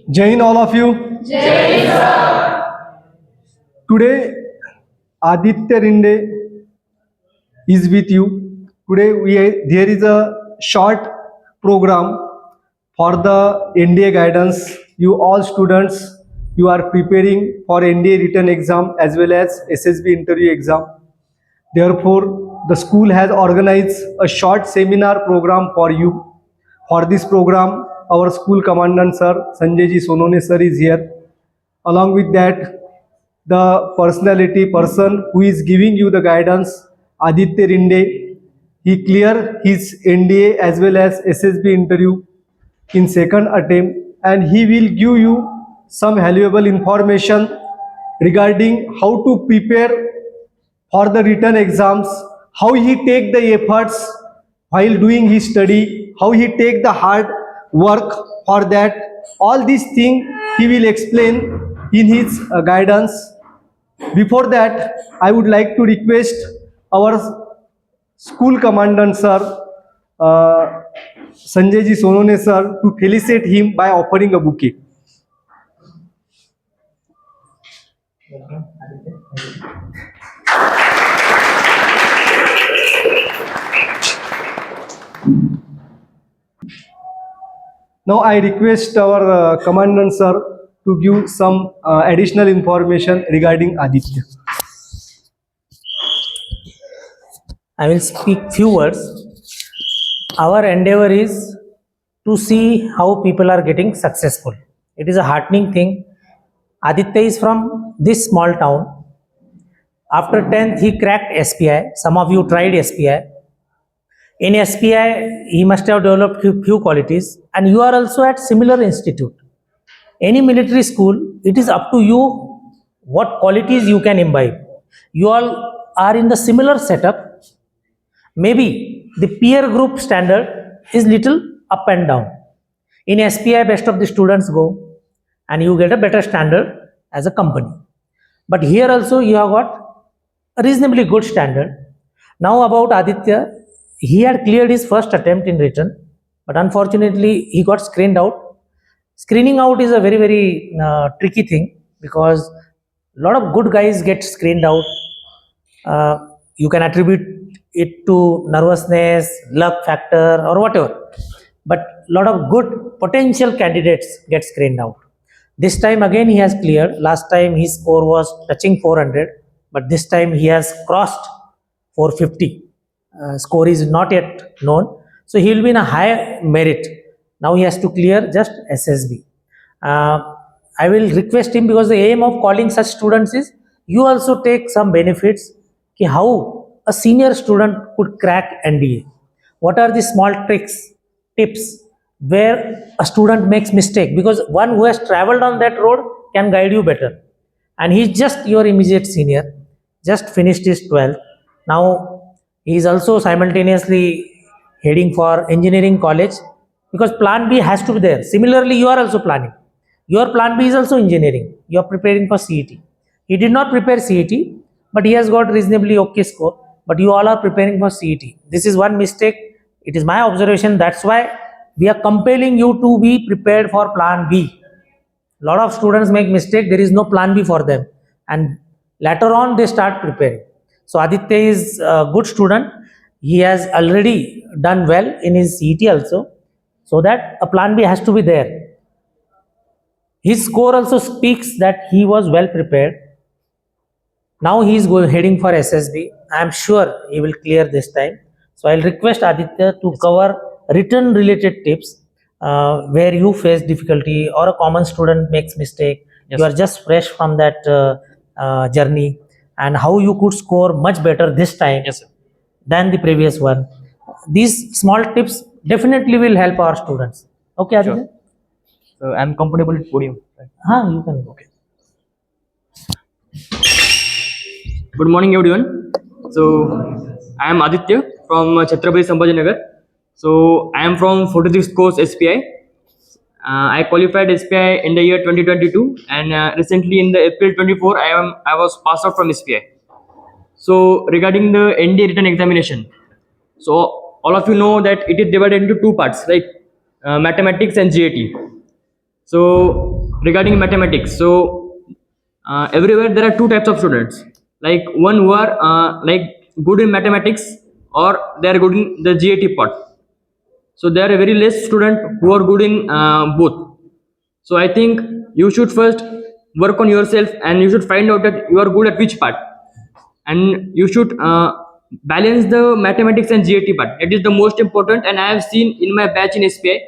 Jai Hind, all of you. Jai Hind, sir. Today, Aditya Rinde is with you. Today, there is a short program for the NDA guidance. You all students, you are preparing for NDA written exam as well as SSB interview exam. Therefore, the school has organized a short seminar program for you. For this program, our school commandant sir, Sanjay ji Sonone sir is here. Along with that, the personality person who is giving you the guidance, Aditya Rinde, he cleared his NDA as well as SSB interview in second attempt, and he will give you some valuable information regarding how to prepare for the written exams, how he take the efforts while doing his study, how he take the hard work for that. All these things he will explain in his guidance. Before that, I would like to request our school commandant sir, Sanjay ji Sonone sir, to felicitate him by offering a bouquet. Now I request our commandant sir to give some additional information regarding Aditya. I will speak few words. Our endeavor is to see how people are getting successful. It is a heartening thing. Aditya is from this small town. After 10th, he cracked SPI. Some of you tried SPI. In SPI, he must have developed few qualities, and you are also at similar institute. Any military school, it is up to you what qualities you can imbibe. You all are in the similar setup. Maybe the peer group standard is little up and down. In SPI, best of the students go, and you get a better standard as a company. But here also you have got a reasonably good standard. Now about Aditya, he had cleared his first attempt in written, but unfortunately he got screened out. Screening out is a very tricky thing, because a lot of good guys get screened out. You can attribute it to nervousness, luck factor, or whatever, but a lot of good potential candidates get screened out. This time again he has cleared. Last time his score was touching 400, but this time he has crossed 450. Score is not yet known, so he will be in a high merit. Now he has to clear just SSB. I will request him, because the aim of calling such students is you also take some benefits. How a senior student could crack NDA. What are the small tricks, tips where a student makes mistake? Because one who has traveled on that road can guide you better. And he's just your immediate senior, just finished his 12th. Now he is also simultaneously heading for engineering college, because plan B has to be there. Similarly, you are also planning. Your plan B is also engineering. You are preparing for CET. He did not prepare CET, but he has got reasonably okay score. But you all are preparing for CET. This is one mistake. It is my observation. That's why we are compelling you to be prepared for plan B. A lot of students make mistake. There is no plan B for them, and later on they start preparing. So Aditya is a good student. He has already done well in his CET also, so that a plan B has to be there. His score also speaks that he was well prepared. Now he is heading for SSB. I am sure he will clear this time. So I'll request Aditya to cover written related tips where you face difficulty or a common student makes mistake. Yes. You are just fresh from that journey, and how you could score much better this time, yes, than the previous one. These small tips definitely will help our students. Okay, Aditya? Sure. So I'm comfortable with podium. Right? You can go. Okay. Good morning, everyone. So I am Aditya from Chhatrapati Sambhajinagar. So I am from 46th course SPI. I qualified SPI in the year 2022, and recently in the April 24, I was passed out from SPI. So regarding the NDA written examination, so all of you know that it is divided into two parts, like mathematics and GAT. So regarding mathematics. So everywhere there are two types of students, like one who are like good in mathematics, or they are good in the GAT part. So there are very less student who are good in both. So I think you should first work on yourself, and you should find out that you are good at which part, and you should balance the mathematics and GAT part. It is the most important. And I have seen in my batch in SPI,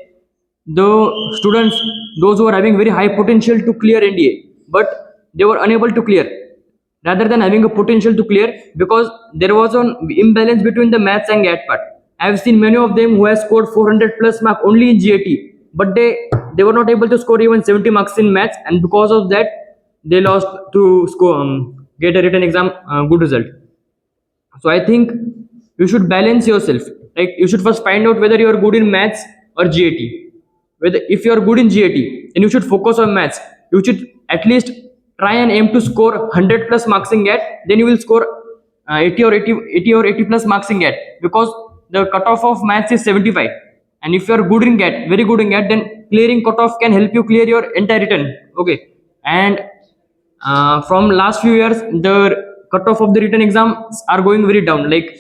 the students, those who are having very high potential to clear NDA, but they were unable to clear, rather than having a potential to clear, because there was an imbalance between the maths and GAT part. I have seen many of them who have scored 400 plus mark only in GAT, but they were not able to score even 70 marks in maths, and because of that they lost to score get a written exam good result. So I think you should balance yourself. Like, you should first find out whether you are good in maths or GAT. Whether if you are good in GAT, then you should focus on maths. You should at least try and aim to score 100 plus marks in GAT. Then you will score 80 or 80 plus marks in GAT, because the cutoff of maths is 75. And if you are good in GAT, very good in GAT, then clearing cutoff can help you clear your entire written. Okay, and from last few years the cutoff of the written exams are going very down. Like,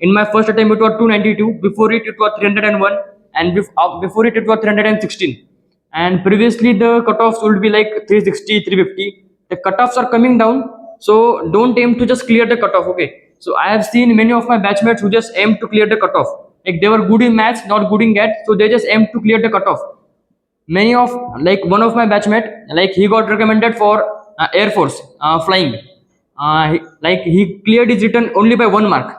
in my first attempt it was 292, before it was 301, and before it was 316, and previously the cutoffs would be like 360, 350. The cutoffs are coming down, so don't aim to just clear the cutoff. Okay, so I have seen many of my batchmates who just aim to clear the cutoff. Like, they were good in maths, not good in GAT, so they just aim to clear the cutoff. Many of, like, one of my batchmate, like, he got recommended for Air Force flying. He cleared his written only by 1 mark.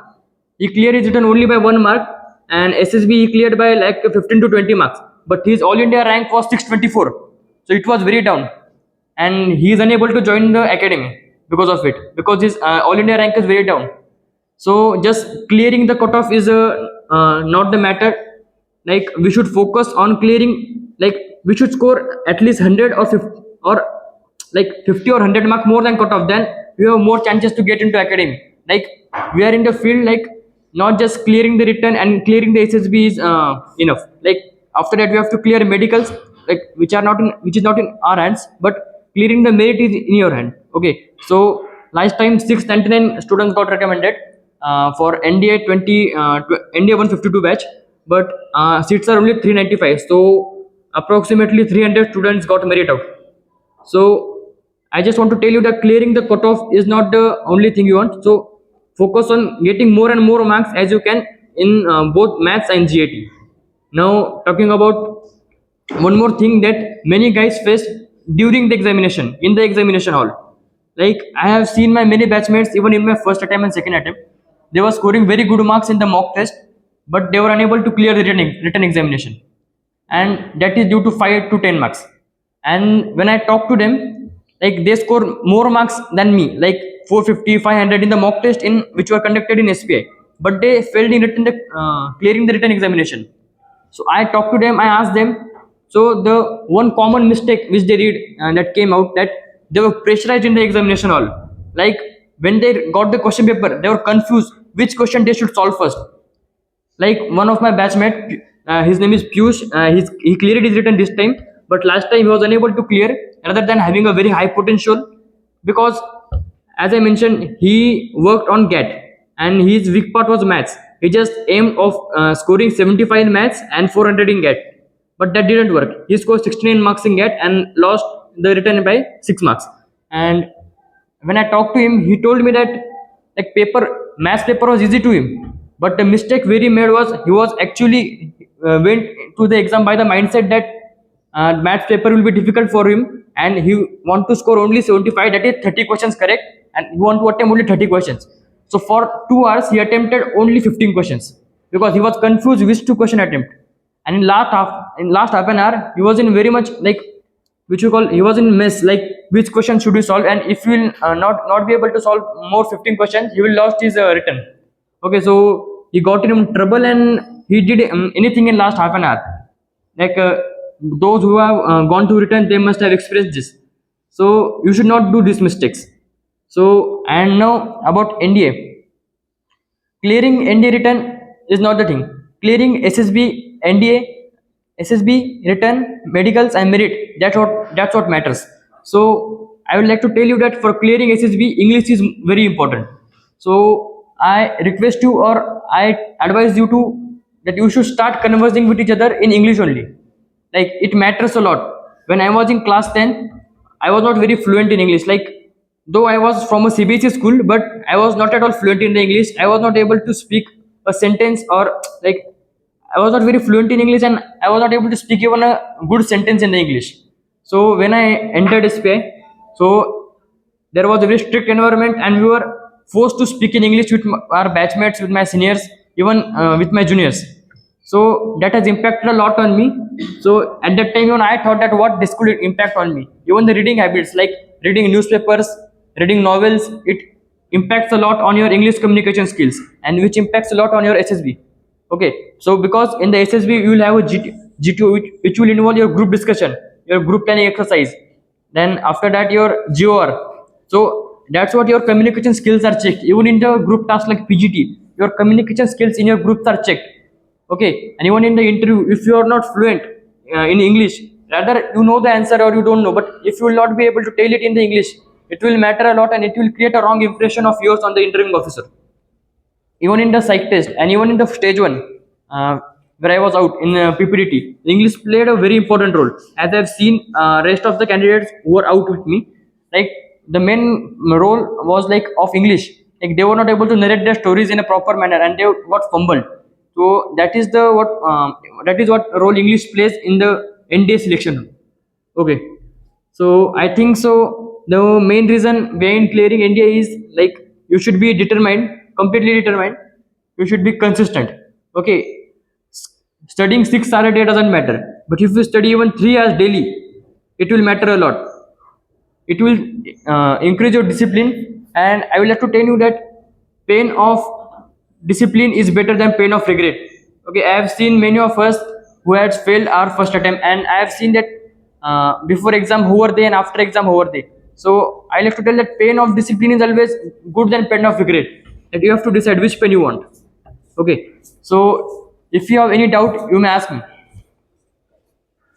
He cleared his written only by 1 mark, and SSB he cleared by like 15 to 20 marks, but his all India rank was 624, so it was very down, and he is unable to join the academy because of it, because his all India rank is very down. So just clearing the cutoff is not the matter. Like, we should focus on clearing. Like, we should score at least 100 or 50, or like 50 or 100 mark more than cutoff, then we have more chances to get into academy. Like, we are in the field, like, not just clearing the written and clearing the SSB is enough. Like, after that we have to clear medicals, like, which is not in our hands, but clearing the merit is in your hand. Okay, so last time 699 students got recommended for NDA 152 batch, but seats are only 395, so approximately 300 students got merit out. So I just want to tell you that clearing the cutoff is not the only thing you want. So focus on getting more and more marks as you can in both maths and GAT. Now, talking about one more thing that many guys face during the examination, in the examination hall. Like, I have seen my many batchmates, even in my first attempt and second attempt, they were scoring very good marks in the mock test, but they were unable to clear the written examination, and that is due to 5 to 10 marks. And when I talk to them, like, they score more marks than me, like 450, 500 in the mock test in which were conducted in SPI, but they failed in clearing the written examination. So I talked to them, I asked them. So the one common mistake which they did, that came out, that they were pressurized in the examination hall. Like, when they got the question paper, they were confused which question they should solve first. Like, one of my batchmate, his name is Piyush, he cleared his written this time, but last time he was unable to clear, rather than having a very high potential, because, as I mentioned, he worked on GAT, and his weak part was maths. He just aimed of scoring 75 in maths and 400 in GAT, but that didn't work. He scored 69 marks in GAT and lost the written by 6 marks. And when I talked to him, he told me that, like, maths paper was easy to him, but the mistake where he made was, he was actually went to the exam by the mindset that maths paper will be difficult for him, and he want to score only 75, that is 30 questions correct, and he want to attempt only 30 questions. So for 2 hours he attempted only 15 questions, because he was confused which two question attempt. And in last half an hour he was in very much, like, which you call, he was in mess, like, which question should we solve, and if he will not be able to solve more 15 questions, he will lost his written. Okay, so he got in trouble, and he did anything in last half an hour. Like, those who have gone to written, they must have experienced this. So you should not do these mistakes. So, and now about NDA. Clearing NDA written is not the thing. Clearing SSB NDA SSB, written, medicals, and merit. That's what matters. So I would like to tell you that for clearing SSB, English is very important. So I request you, or I advise you to, that you should start conversing with each other in English only. Like, it matters a lot. When I was in class 10, I was not very fluent in English. Like, though I was from a CBSE school, but I was not at all fluent in the English. I was not able to speak a sentence, or like, I was not very fluent in English, and I was not able to speak even a good sentence in the English. So when I entered SPI, so there was a very strict environment, and we were forced to speak in English with our batchmates, with my seniors, even with my juniors. So that has impacted a lot on me. So at that time, even I thought that what this could impact on me. Even the reading habits, like reading newspapers, reading novels, it impacts a lot on your English communication skills, and which impacts a lot on your SSB. Okay, so because in the SSB you will have a GTO, which will involve your group discussion, your group planning exercise. Then after that, your GOR. So that's what your communication skills are checked. Even in the group task like PGT, your communication skills in your groups are checked. Okay, and even in the interview, if you are not fluent in English, rather you know the answer or you don't know, but if you will not be able to tell it in the English, it will matter a lot, and it will create a wrong impression of yours on the interviewing officer. Even in the psych test, and even in the stage one, where I was out in PPDT, English played a very important role. As I've seen rest of the candidates who were out with me, like the main role was like of English. Like, they were not able to narrate their stories in a proper manner, and they got fumbled. So that is what role English plays in the NDA selection. Okay, so I think so. The main reason behind clearing India is, like, you should be determined, completely determined. You should be consistent. Okay, studying 6 hours a day doesn't matter, but if you study even 3 hours daily, it will matter a lot. It will increase your discipline, and I will have to tell you that pain of discipline is better than pain of regret. Okay, I have seen many of us who had failed our first attempt, and I have seen that before exam who were they and after exam who were they. So I like to tell that pain of discipline is always good than pain of regret. That you have to decide which pain you want. Okay, so if you have any doubt, you may ask me,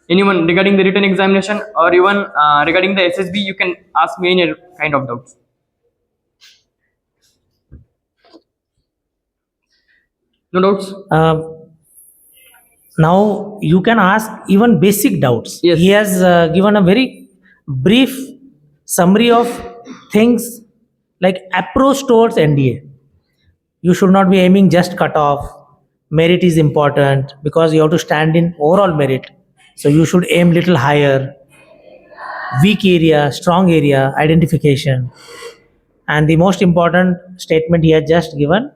anyone, regarding the written examination, or even regarding the SSB. You can ask me any kind of doubts. No doubts? Now you can ask even basic doubts. Yes. He has given a very brief summary of things like approach towards NDA. You should not be aiming just cut off. Merit is important because you have to stand in overall merit. So you should aim little higher. Weak area, strong area, identification. And the most important statement he has just given,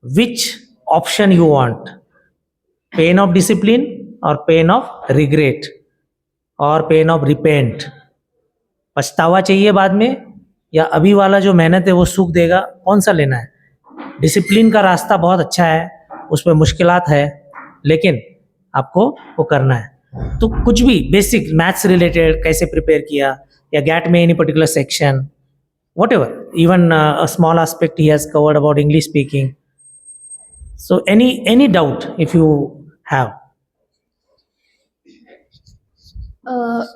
which option you want, pain of discipline or pain of regret और pain of repent, पछतावा चाहिए बाद में या अभी वाला जो मेहनत है वो सुख देगा, कौन सा लेना है? डिसिप्लिन का रास्ता बहुत अच्छा है, उसमें मुश्किलात है, लेकिन आपको वो करना है. तो कुछ भी बेसिक मैथ्स रिलेटेड कैसे प्रिपेयर किया, या गैट में any particular section, what ever, even a small aspect he has covered about English speaking. So any doubt if you have?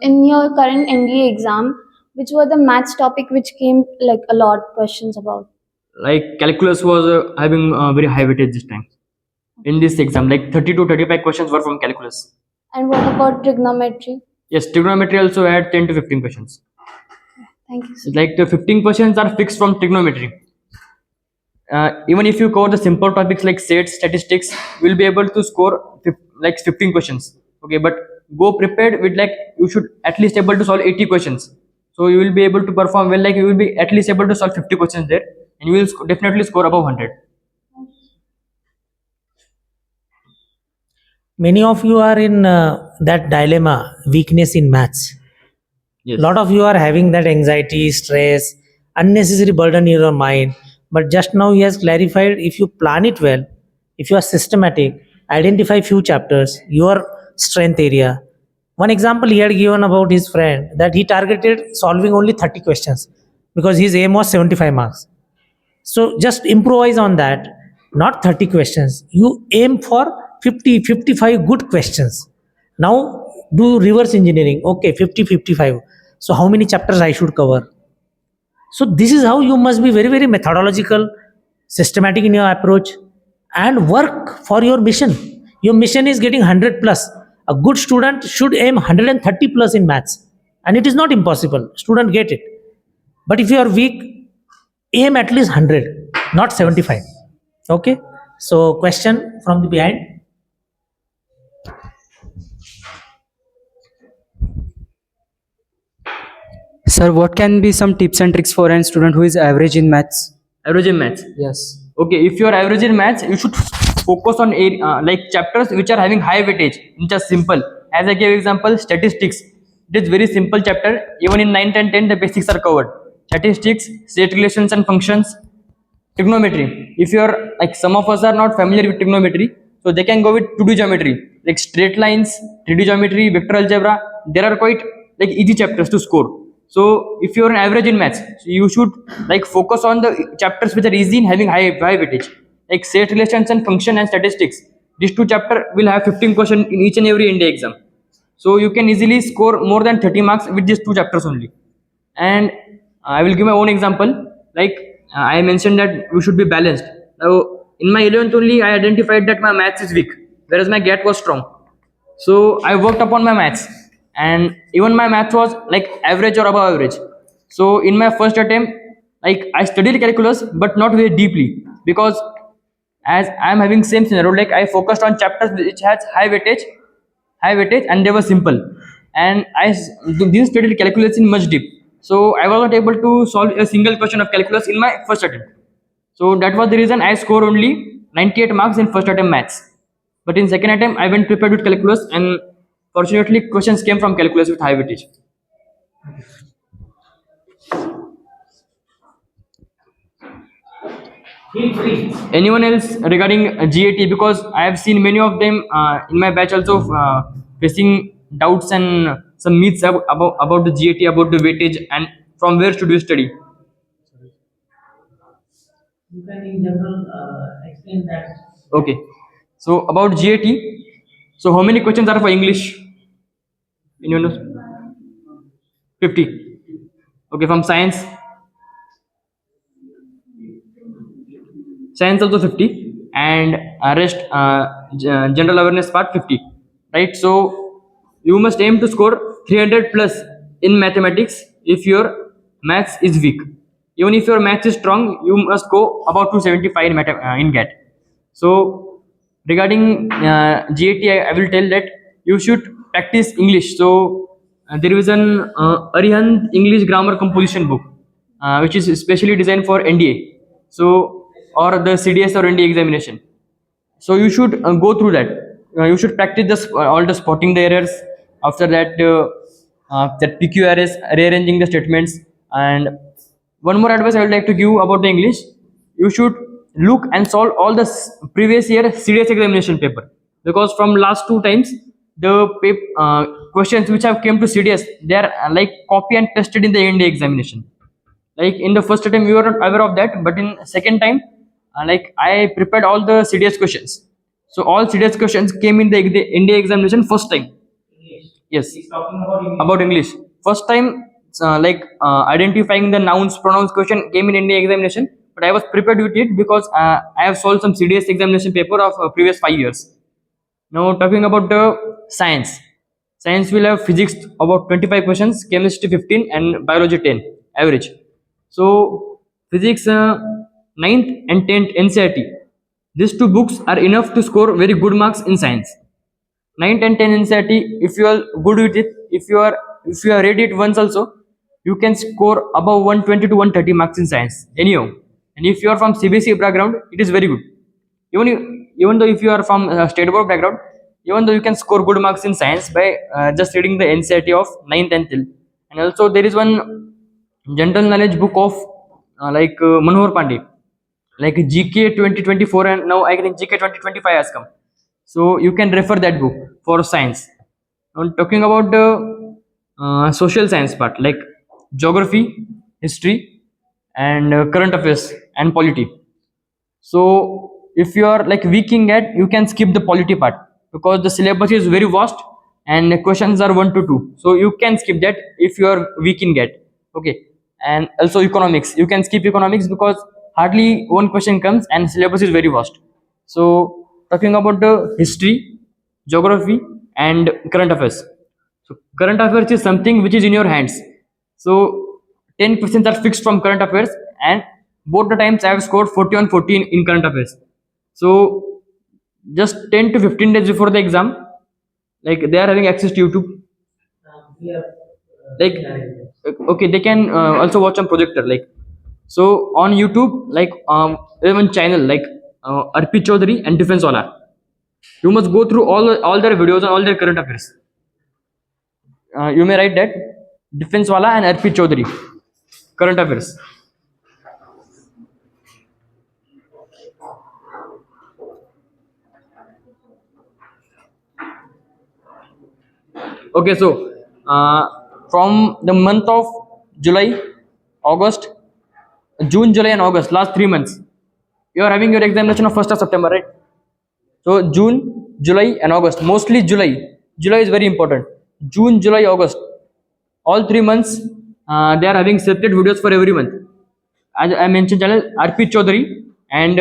In your current NDA exam, which were the maths topic which came like a lot questions about? Like, calculus was having very high weightage this time in this exam. Like 30 to 35 questions were from calculus. And what about trigonometry? Yes, trigonometry also had 10 to 15 questions. Thank you. sir. Like, the 15 questions are fixed from trigonometry. Even if you cover the simple topics like sets, statistics, you'll be able to score like 15 questions. Okay, but go prepared with, like, you should at least able to solve 80 questions. So you will be able to perform well. Like, you will be at least able to solve 50 questions there, and you will definitely score above 100. Many of you are in that dilemma, weakness in maths. Yes. Lot of you are having that anxiety, stress, unnecessary burden in your mind. But just now he has clarified, if you plan it well, if you are systematic, identify few chapters, your strength area. One example he had given about his friend, that he targeted solving only 30 questions because his aim was 75 marks. So just improvise on that, not 30 questions. You aim for 50, 55 good questions. Now do reverse engineering. Okay, 50, 55. So how many chapters I should cover? So this is how you must be very, very methodological, systematic in your approach, and work for your mission. Your mission is getting 100 plus. A good student should aim 130 plus in maths. And it is not impossible. Student get it. But if you are weak, aim at least 100, not 75. Okay. So question from the behind. Sir, what can be some tips and tricks for an student who is average in maths? Average in maths. Yes. Okay, if you are average in maths, you should focus on like chapters which are having high weightage, which are simple. As I gave example, statistics. It is very simple chapter. Even in 9, 10, 10, the basics are covered. Statistics, state relations and functions, trigonometry. If you are like some of us are not familiar with trigonometry, so they can go with 2D geometry, like straight lines, 3D geometry, vector algebra. There are quite like easy chapters to score. So if you are an average in maths, so you should like focus on the chapters which are easy and having high weightage, like set relations and function and statistics. These two chapter will have 15 questions in each and every NDA exam. So you can easily score more than 30 marks with these two chapters only. And I will give my own example. Like I mentioned that we should be balanced. Now in my 11th only, I identified that my maths is weak, whereas my GAT was strong. So I worked upon my maths, and even my maths was like average or above average. So in my first attempt, like I studied calculus, but not very deeply, because as I am having same scenario, like I focused on chapters which has high weightage, and they were simple. And didn't study calculus in much deep. So I was not able to solve a single question of calculus in my first attempt. So that was the reason I scored only 98 marks in first attempt maths. But in second attempt, I went prepared with calculus, and fortunately, questions came from calculus with high weightage. Feel free. Anyone else regarding GAT? Because I have seen many of them in my batch also facing doubts and some myths about the GAT, about the weightage, and from where should we study. You can in general explain that. Okay, so about GAT, so how many questions are for English? Anyone knows? 50. Okay, from science also 50, and rest general awareness part 50, right? So you must aim to score 300 plus in mathematics if your maths is weak. Even if your maths is strong, you must go about 275 in GAT. So regarding GAT, I will tell that you should practice English. So there is an Arihant English grammar composition book, which is specially designed for NDA. So or the CDS or NDA examination. So you should go through that. You should practice all the spotting the errors. After that, that PQRS, rearranging the statements. And one more advice I would like to give about the English: you should look and solve all the previous year CDS examination paper, because from last two times the questions which have came to CDS, they are like copy and pasted in the NDA examination. Like in the first attempt we were not aware of that, but in second time, like I prepared all the CDS questions. So all CDS questions came in the NDA examination first time. Yes, He's talking about English. about English. First time, identifying the nouns, pronouns question came in NDA examination, but I was prepared with it because I have solved some CDS examination paper of previous 5 years. Now talking about the science. Science will have physics about 25 questions, chemistry 15, and biology 10 average. So physics 9th and 10th NCERT. These two books are enough to score very good marks in science. 9th and 10th NCERT, if you are good with it, if you are read it once also, you can score above 120 to 130 marks in science anyhow. And if you are from CBSE background, it is very good. Even though if you are from state board background, even though you can score good marks in science by just reading the NCERT of 9th and 10th. And also there is one general knowledge book of Manohar Pandey, like GK 2024, and now I think GK 2025 has come. So you can refer that book for science. Now talking about the social science part, like geography, history, and current affairs and polity. So if you are like weak in that, you can skip the polity part, because the syllabus is very vast and the questions are 1 to 2. So you can skip that if you are weak in GAT. Okay, and also economics. You can skip economics because hardly one question comes and syllabus is very vast. So talking about the history, geography, and current affairs. So current affairs is something which is in your hands. So 10 questions are fixed from current affairs, and both the times I have scored 40 on 14 in current affairs. So just 10 to 15 days before the exam, like they are having access to YouTube. Like okay, they can also watch on projector. Like so on YouTube, like even channel like Arpit Chaudhary and Defense Wala. You must go through all their videos and all their current affairs. You may write that Defense Wala and Arpit Chaudhary current affairs. Okay, so from the month of July, August, June, July, and August, last 3 months, you are having your examination of 1st of September, right? So June, July, and August, mostly July. July is very important. June, July, August, all 3 months, they are having separate videos for every month. As I mentioned, channel Arpit Chaudhary and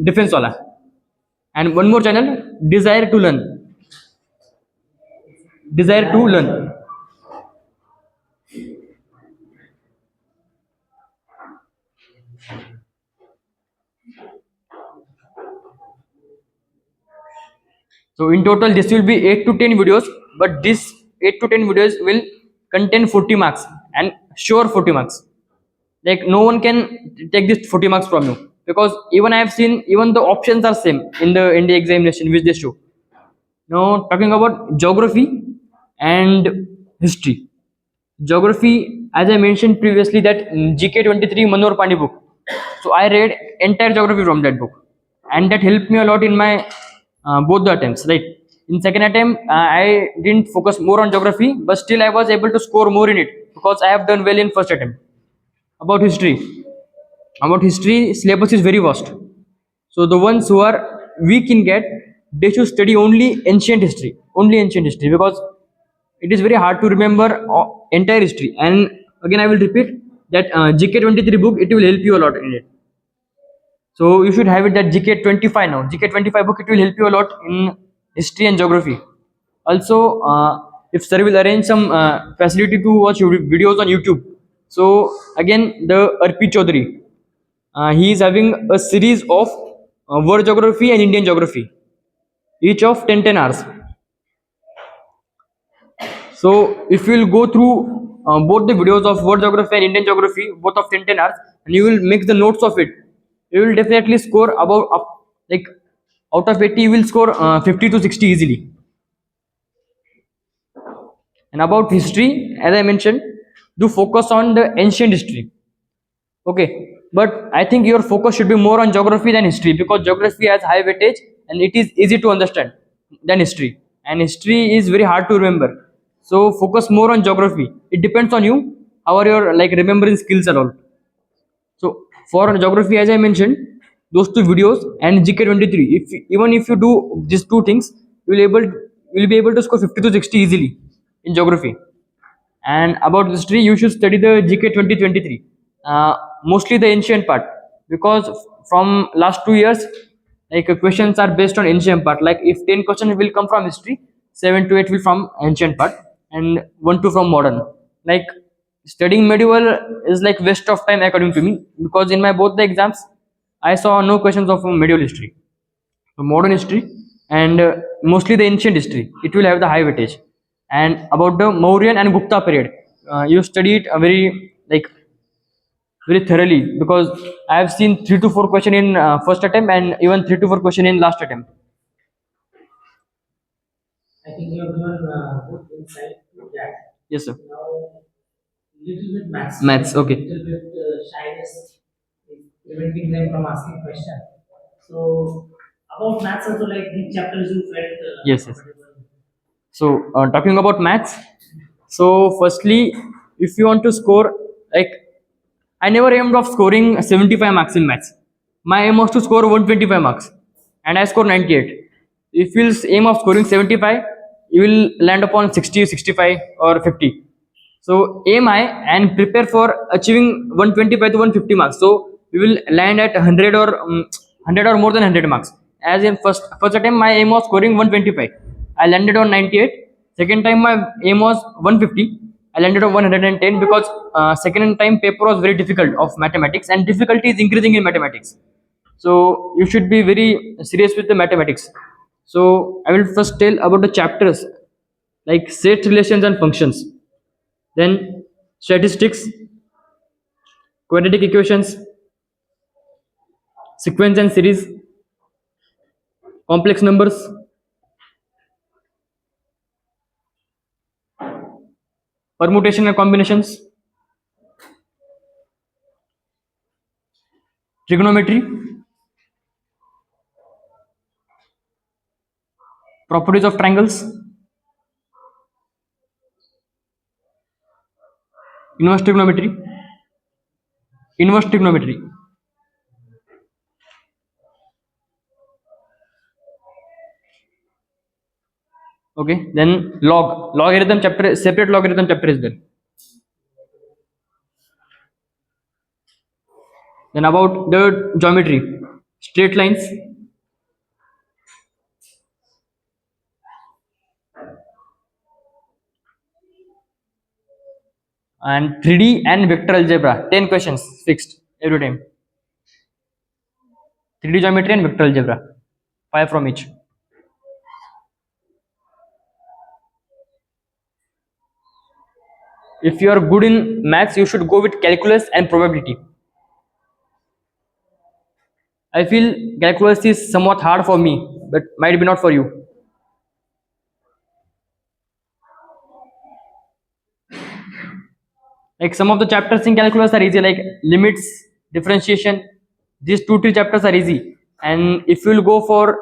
Defense Wala, and one more channel, Desire to Learn. Desire to Learn. So in total, this will be 8 to 10 videos, but this 8 to 10 videos will contain 40 marks and sure 40 marks. Like no one can take this 40 marks from you, because even I have seen even the options are same in the NDA examination which they show. Now talking about geography and history. Geography, as I mentioned previously, that GK 23 Manohar Pani book. So I read entire geography from that book, and that helped me a lot in my both the attempts. Right, in second attempt, I didn't focus more on geography, but still I was able to score more in it because I have done well in first attempt. About history, syllabus is very vast. So the ones who are weak in GAT, they should study only ancient history, because it is very hard to remember entire history. And again I will repeat that GK 23 book, it will help you a lot in it. So you should have it that GK 25 now. GK 25 book, it will help you a lot in history and geography. Also, if sir will arrange some facility to watch videos on YouTube. So again, the Arpit Chaudhary, he is having a series of world geography and Indian geography, each of 10 hours. So if you will go through both the videos of world geography and Indian geography, both of 10 hours, and you will make the notes of it, you will definitely score about like out of 80, you will score 50 to 60 easily. And about history, as I mentioned, do focus on the ancient history. Okay, but I think your focus should be more on geography than history, because geography has high weightage and it is easy to understand than history, and history is very hard to remember. So focus more on geography. It depends on you how are your like remembering skills and all. So for geography, as I mentioned, those two videos and GK 23. If even if you do these two things, you will be able to score 50 to 60 easily in geography. And about history, you should study the GK 2023, mostly the ancient part, because from last 2 years, like questions are based on ancient part. Like if 10 questions will come from history, 7 to 8 will from ancient part, and 1 to from modern. Like studying medieval is like waste of time according to me, because in my both the exams, I saw no questions of medieval history. So modern history and mostly the ancient history, it will have the high weightage. And about the Mauryan and Gupta period, you study it very thoroughly, because I have seen 3 to 4 question in first attempt and even 3 to 4 question in last attempt. I think you have given good insight to that. Yes, sir. Now, little bit maths. Maths, okay. Little bit shyness is preventing them from asking question. So about maths also, like which chapters you felt. Yes, yes. comfortable? So talking about maths, so firstly, if you want to score, like I never aimed of scoring 75 marks in maths. My aim was to score 125 marks, and I scored 98. If you aim of scoring 75, you will land upon 60, 65 or 50. So aim high and prepare for achieving 125 to 150 marks. So we will land at 100 or 100 or more than 100 marks. As in first attempt my aim was scoring 125. I landed on 98. Second time my aim was 150. I landed on 110 because second time paper was very difficult of mathematics and difficulty is increasing in mathematics. So you should be very serious with the mathematics. So I will first tell about the chapters like set relations and functions, then statistics, quadratic equations, sequence and series, complex numbers, permutation and combinations, trigonometry, properties of triangles, inverse trigonometry, inverse trigonometry. Okay, then logarithm chapter, separate logarithm chapter is there. Then about the geometry, straight lines, and 3D and vector algebra. 10 questions fixed every time. 3D geometry and vector algebra, 5 from each. If you are good in maths, you should go with calculus and probability. I feel calculus is somewhat hard for me, but might be not for you. Like some of the chapters in calculus are easy, like limits, differentiation. These 2 3 chapters are easy. And if you go for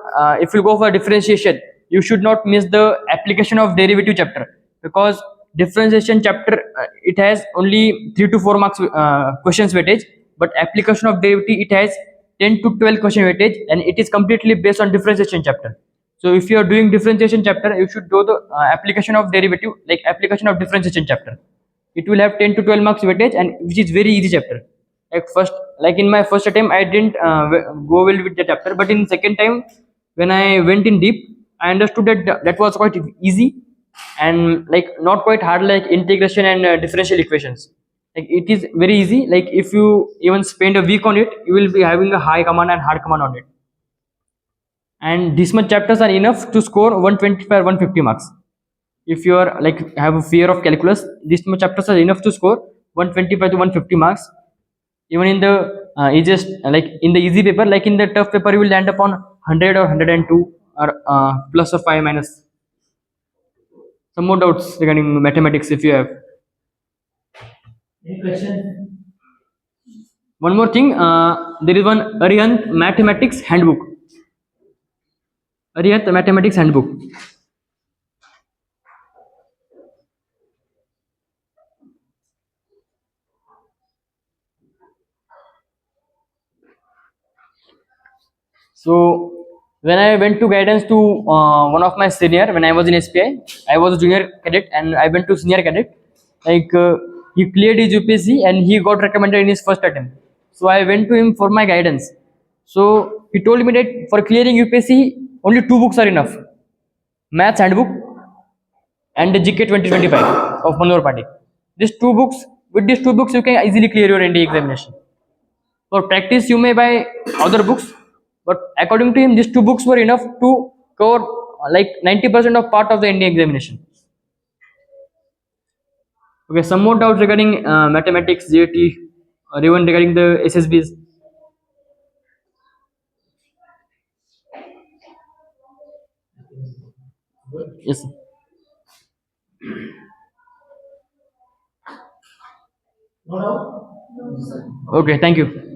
differentiation, you should not miss the application of derivative chapter, because differentiation chapter it has only 3 to 4 marks questions weightage, but application of derivative it has 10 to 12 question weightage, and it is completely based on differentiation chapter. So if you are doing differentiation chapter, you should do the application of derivative, like application of differentiation chapter. It will have 10 to 12 marks weightage, and which is very easy chapter. Like in my first attempt I didn't go well with the chapter, but in second time when I went in deep, I understood that that was quite easy and like not quite hard, like integration and differential equations. Like it is very easy. Like if you even spend a week on it, you will be having a high command and hard command on it. And these much chapters are enough to score 125 150 marks. If you are like have a fear of calculus, these much chapters are enough to score 125 to 150 marks. Even in the easiest, like in the easy paper, like in the tough paper you will land upon 100 or 102 or plus or 5 minus. Some more doubts regarding mathematics if you have. Any question? One more thing, there is one Arihant mathematics handbook. Arihant mathematics handbook. So when I went to guidance to one of my senior when I was in SPI, I was a junior cadet and I went to senior cadet. Like he cleared his UPSC and he got recommended in his first attempt. So I went to him for my guidance. So he told me that for clearing UPSC only 2 books are enough: Maths Handbook and the GK 2025 of Manohar Pandey. With these 2 books, you can easily clear your NDA examination. For practice, you may buy other books, but according to him, these 2 books were enough to cover like 90% of part of the NDA examination. Okay, some more doubts regarding mathematics, GAT, or even regarding the SSBs. Yes. Okay, thank you.